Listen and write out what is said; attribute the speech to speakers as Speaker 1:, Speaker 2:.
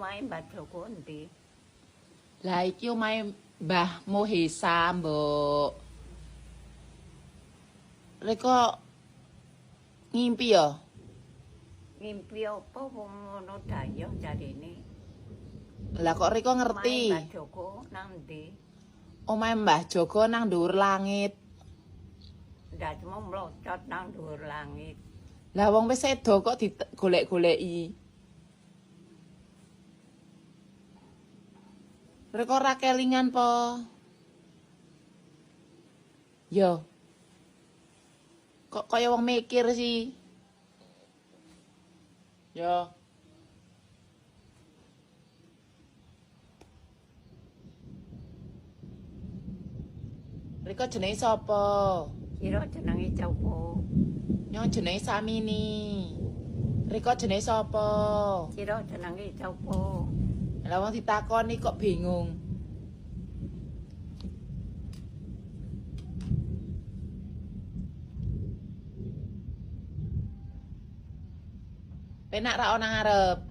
Speaker 1: omahe Mbah Joko endi?
Speaker 2: Lah iki omahe Mbah Mohesa, Mbok. Reko ngimpi ya?
Speaker 1: Ngimpi apa wong ngono dayoh jarine?
Speaker 2: Lah kok Reko ngerti?
Speaker 1: Omahe Mbah Joko nang ndi?
Speaker 2: Omahe Mbah Joko nang dhuwur langit.
Speaker 1: Ndak cuma mlocot nang dhuwur langit.
Speaker 2: Lah wong wis sedo kok digolek-goleki. Reko ora kelingan po. Yo. Kok kaya wong mikir sih. Yo. Reko jenenge sapa?
Speaker 1: Kira jenenge Joko.
Speaker 2: Nyong jenenge Samini. Reko jenenge sapa?
Speaker 1: Kira jenenge Joko.
Speaker 2: Lah wong ditakoni kok bingung. Penak ra ana ngarep.